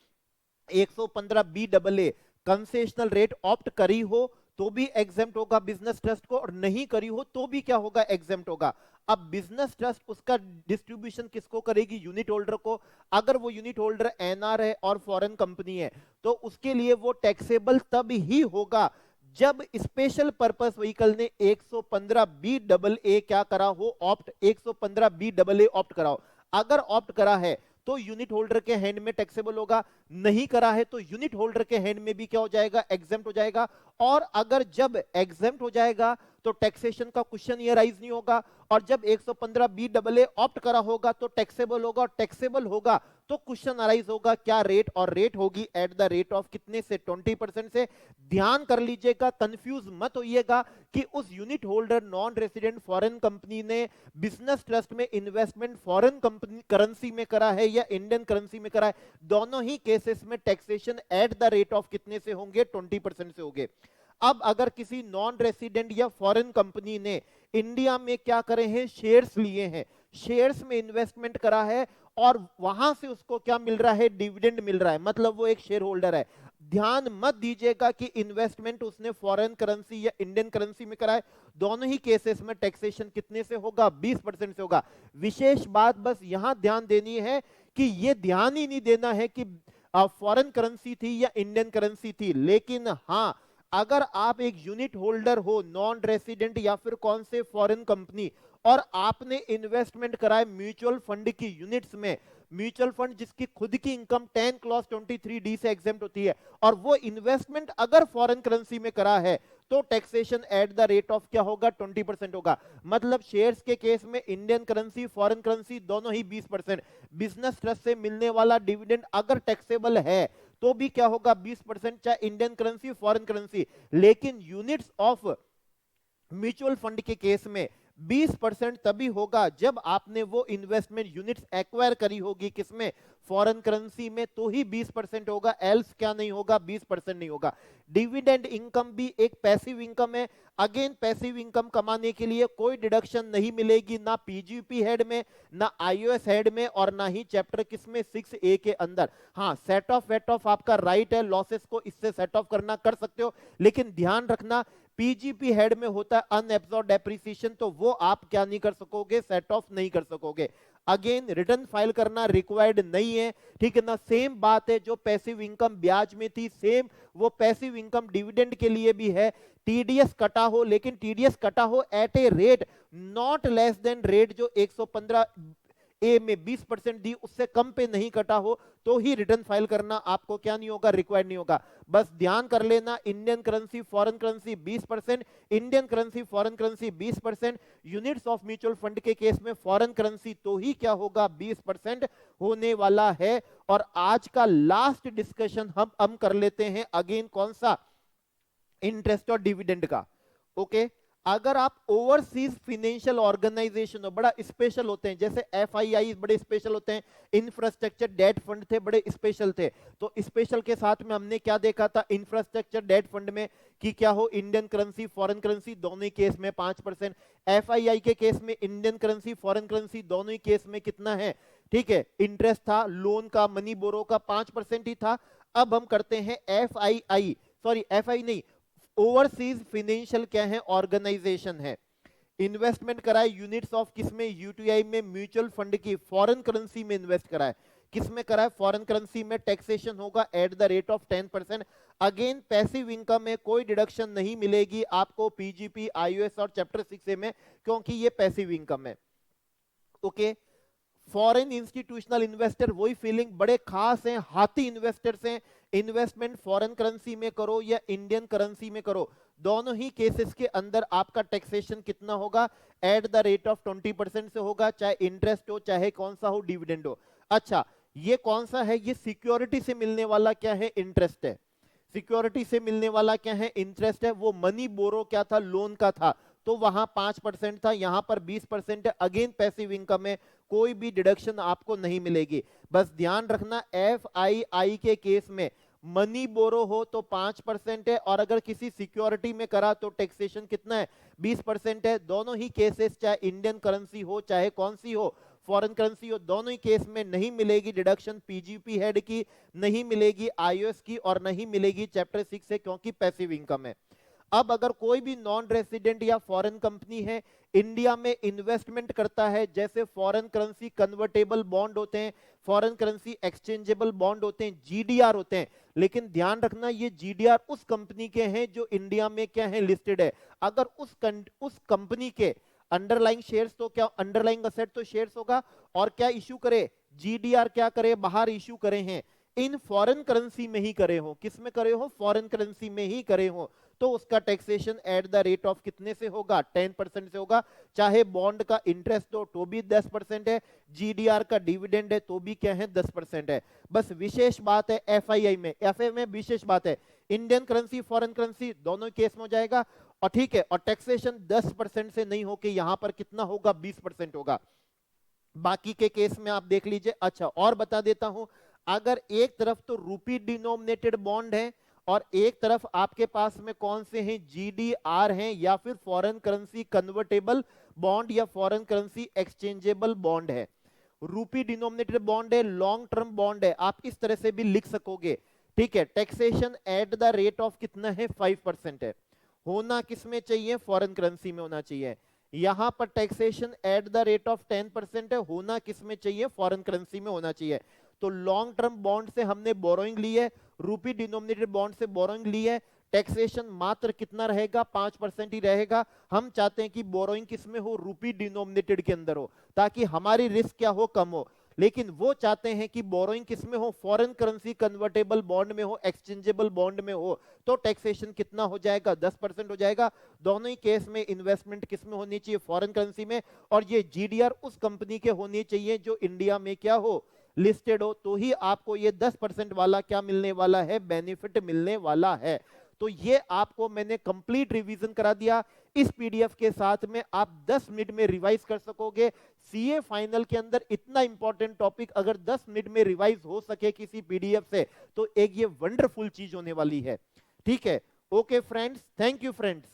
115BAA कंसेशनल रेट ऑप्ट करी हो तो भी एग्जेम्प्ट होगा बिजनेस ट्रस्ट को, और नहीं करी हो तो भी क्या होगा? एग्जेम्प्ट होगा। अब बिजनेस ट्रस्ट उसका डिस्ट्रीब्यूशन किसको करेगी? यूनिट होल्डर को। अगर वो यूनिट होल्डर एनआर है और फॉरेन कंपनी है, तो उसके लिए वो टैक्सेबल तब ही होगा जब स्पेशल पर्पस व्हीकल ने 115 बी डबल ए क्या करा हो, opt 115 B double A opt कराओ। अगर ऑप्ट करा है तो यूनिट होल्डर के हैंड में टैक्सेबल होगा, नहीं करा है तो यूनिट होल्डर के हैंड में भी क्या हो जाएगा, एग्जेम्प्ट हो जाएगा। और अगर जब एग्जेम्प्ट हो जाएगा तो टैक्सेशन का क्वेश्चन ये राइज नहीं होगा, और जब 115 बी डबल ए ऑप्ट करा होगा तो टैक्सेबल होगा, और टैक्सेबल होगा तो क्वेश्चन अराइज होगा क्या रेट, और रेट होगी एट द रेट ऑफ कितने से, 20% से। ध्यान कर लीजिएगा, कंफ्यूज मत होइएगा कि उस unit holder non resident foreign company ने बिजनेस ट्रस्ट में इन्वेस्टमेंट फॉरेन कंपनी करेंसी में करा है या इंडियन करेंसी में करा है, दोनों ही केसेस में taxation at the rate of कितने से होंगे, 20% से होंगे। अब अगर किसी नॉन रेसिडेंट या फॉरेन कंपनी ने इंडिया में क्या करे हैं, शेयर्स लिए हैं, शेयर्स में इन्वेस्टमेंट करा है और वहां से उसको क्या मिल रहा है, डिविडेंड मिल रहा है, मतलब वो एक शेयर होल्डर है। ध्यान मत दीजिएगा कि इन्वेस्टमेंट उसने फॉरेन करेंसी या इंडियन करेंसी में करा है, दोनों ही केसेस में टैक्सेशन कितने से होगा, 20% से होगा। विशेष बात बस यहां ध्यान देनी है कि ये ध्यान ही नहीं देना है कि फॉरेन करेंसी थी या इंडियन करेंसी थी, लेकिन हां अगर आप एक यूनिट होल्डर हो नॉन रेसिडेंट या फिर कौन से फॉरेन कंपनी, और आपने इन्वेस्टमेंट कराए म्यूचुअल फंड की यूनिट्स में, म्यूचुअल फंड जिसकी खुद की इनकम 10 क्लॉज 23D से एग्जेम्प्ट होती है, और वो इन्वेस्टमेंट अगर फॉरेन करेंसी में करा है तो taxation at the rate of क्या होगा, 20% होगा। मतलब शेयर्स के केस में इंडियन करेंसी फॉरेन करेंसी दोनों ही 20%, बिजनेस ट्रस्ट से मिलने वाला डिविडेंड अगर टैक्सेबल है तो भी क्या होगा, 20%, चाहे इंडियन करेंसी फॉरेन करेंसी। लेकिन यूनिट्स ऑफ म्यूचुअल फंड के केस में 20% तभी होगा जब आपने वो इन्वेस्टमेंट यूनिट्स एक्वायर करी होगी, किसमें, फॉरेन करेंसी में, तो ही 20% होगा, एल्स क्या नहीं होगा, 20% नहीं होगा। डिविडेंड इनकम भी एक पैसिव इनकम है। अगेन पैसिव इनकम कमाने के लिए कोई डिडक्शन नहीं मिलेगी, ना पीजीपी हेड में, ना आईओएस हेड में, और ना ही चैप्टर किसमें, 6A के अंदर। हाँ, सेट ऑफ वेट ऑफ आपका राइट है, लॉसेस को इससे सेट ऑफ करना कर सकते हो, लेकिन ध्यान रखना पीजीपी हेड में होता है अनएब्सॉर्ब्ड डेप्रिसिएशन, तो वो आप क्या नहीं कर सकोगे, सेट ऑफ नहीं कर सकोगे। अगेन रिटर्न फाइल करना रिक्वायर्ड नहीं है, ठीक है ना। सेम बात है जो पैसिव इनकम ब्याज में थी, सेम वो पैसिव इनकम डिविडेंड के लिए भी है। टीडीएस कटा हो, लेकिन टीडीएस कटा हो at a rate not less than rate जो 115 ए में 20% दी, उससे कम पे नहीं कटा हो, तो ही रिटर्न फाइल करना आपको क्या नहीं होगा, रिक्वायर्ड नहीं होगा। बस ध्यान कर लेना, Indian currency foreign currency 20%, Indian currency foreign currency 20%, units of mutual fund के केस में फॉरेन करेंसी तो ही क्या होगा, 20% होने वाला है। और आज का लास्ट डिस्कशन हम कर लेते हैं अगेन कौन सा, इंटरेस्ट और डिविडेंड का। ओके, अगर आप ओवरसीज फाइनेंशियल ऑर्गेनाइजेशन हो, बड़ा स्पेशल होते हैं, जैसे एफआईआई बड़े स्पेशल होते हैं, इंफ्रास्ट्रक्चर डेट फंड थे बड़े स्पेशल थे, तो स्पेशल के साथ में हमने क्या देखा था, इंफ्रास्ट्रक्चर डेट फंड में कि क्या हो, इंडियन करेंसी फॉरेन करेंसी दोनों ही केस में 5%, एफआईआई के केस में इंडियन करेंसी फॉरेन करेंसी दोनों ही केस में कितना है, ठीक है, इंटरेस्ट था, लोन का, मनी बोरो का 5% ही था। अब हम करते हैं एफआईआई, सॉरी एफआई नहीं, ओवरसीज फाइनेंशियल क्या है, ऑर्गेनाइजेशन है, इन्वेस्टमेंट कराए यूनिट्स ऑफ किसमें, यूटीआई में, म्यूचुअल फंड की फॉरेन करेंसी में इन्वेस्ट कराए, किसमें कराए, फॉरेन करेंसी में, टैक्सेशन होगा at the rate of 10%। Again passive income में कोई डिडक्शन नहीं मिलेगी आपको पीजीपी, आईओएस और चैप्टर 6A में, क्योंकि ये पैसिव इनकम है। ओके, फॉरेन इंस्टीट्यूशनल इन्वेस्टर वही फीलिंग बड़े खास हैं, हाथी इन्वेस्टर्स हैं, इन्वेस्टमेंट फॉरेन करेंसी में करो या इंडियन करेंसी में करो, दोनों ही केसेस के अंदर आपका टैक्सेशन कितना होगा, एट द रेट ऑफ 20% से होगा, चाहे इंटरेस्ट हो, चाहे कौन सा हो, डिविडेंड हो। अच्छा, ये कौन सा है, ये सिक्योरिटी से मिलने वाला क्या है, इंटरेस्ट है, सिक्योरिटी से मिलने वाला क्या है, इंटरेस्ट है। वो मनी बोरो क्या था, लोन का था, तो वहां 5% था, यहां पर 20% है। अगेन पैसिव इनकम है, कोई भी डिडक्शन आपको नहीं मिलेगी। बस ध्यान रखना एफआईआई के केस में मनी बोरो हो तो 5% है, और अगर किसी सिक्योरिटी में करा तो टैक्सेशन कितना है, 20% है। दोनों ही केसेस, चाहे इंडियन करेंसी हो चाहे कौन सी हो, फॉरेन करेंसी हो, दोनों ही केस में नहीं मिलेगी डिडक्शन पीजीपी हेड की, नहीं मिलेगी आईओएस की, और नहीं मिलेगी चैप्टर 6 से, क्योंकि पैसिव इनकम है। अब अगर कोई भी नॉन रेसिडेंट या फॉरेन कंपनी है, इंडिया में इन्वेस्टमेंट करता है, जैसे फॉरेन करेंसी कन्वर्टेबल बॉन्ड होते हैं, फॉरेन करेंसी एक्सचेंजेबल बॉन्ड होते हैं, जीडीआर होते हैं। लेकिन ध्यान रखना ये जीडीआर उस कंपनी के हैं जो इंडिया में क्या है, लिस्टेड है। अगर उस कंपनी के अंडरलाइंग शेयर्स, तो क्या अंडरलाइंग असेट तो शेयर्स होगा, और क्या इश्यू करे, जीडीआर क्या करे, बाहर इश्यू करे हैं, इन फॉरेन करेंसी में ही करे हो। किस में करे हो, फॉरेन करेंसी में ही करे हो, तो उसका taxation at the rate of कितने से होगा, 10% से होगा। चाहे बॉन्ड का इंटरेस्ट हो तो भी 10% है, जीडीआर का डिविडेंड है तो भी क्या है, 10% है। बस विशेष बात है एफआईआई में, एफआई में विशेष बात है, इंडियन करेंसी फॉरेन करेंसी दोनों केस में हो जाएगा। और ठीक है, और टैक्सेशन 10% से नहीं होके यहां पर कितना होगा, 20% होगा। बाकी के केस में आप देख लीजिए। अच्छा, और बता देता हूं, अगर एक तरफ तो रूपी डिनोमिनेटेड बॉन्ड है और एक तरफ आपके पास में कौन से हैं, जीडीआर हैं, या फिर फॉरेन करेंसी कन्वर्टेबल बॉन्ड या फॉरेन करेंसी एक्सचेंजेबल बॉन्ड है। रूपी डिनोमिनेटेड बॉन्ड है, लॉन्ग टर्म बॉन्ड है, आप इस तरह से भी लिख सकोगे। ठीक है, taxation at the rate of कितना है, 5% है। होना किसमें चाहिए, फॉरेन करेंसी में होना चाहिए। यहां पर taxation at the rate of 10% है, होना किसमें चाहिए, फॉरेन करेंसी में होना चाहिए। तो लॉन्ग टर्म बॉन्ड से हमने बोरोइंग ली है, रूपी डिनोमिनेटेड बॉन्ड से बोरोइंग ली है, टैक्सेशन मात्र कितना रहेगा, 5% ही रहेगा। हम चाहते हैं कि बोरोइंग किसमें हो, रूपी डिनोमिनेटेड के अंदर हो, ताकि हमारी रिस्क क्या हो, कम हो। लेकिन वो चाहते हैं कि बोरोइंग किसमें हो, फॉरेन करेंसी कन्वर्टेबल बॉन्ड में हो, एक्सचेंजेबल बॉन्ड में हो, तो टैक्सेशन कितना हो जाएगा, 10% हो जाएगा। दोनों ही केस में इन्वेस्टमेंट किसमें होनी चाहिए, फॉरेन करेंसी में, और ये जीडीआर उस कंपनी के होनी चाहिए जो इंडिया में क्या हो, लिस्टेड हो, तो ही आपको ये 10% वाला क्या मिलने वाला है, बेनिफिट मिलने वाला है। तो ये आपको मैंने कंप्लीट रिवीजन करा दिया। इस पीडीएफ के साथ में आप 10 मिनट में रिवाइज कर सकोगे। सीए फाइनल के अंदर इतना इंपॉर्टेंट टॉपिक अगर 10 मिनट में रिवाइज हो सके किसी पीडीएफ से, तो एक ये वंडरफुल चीज होने वाली है। ठीक है, okay friends, thank you friends.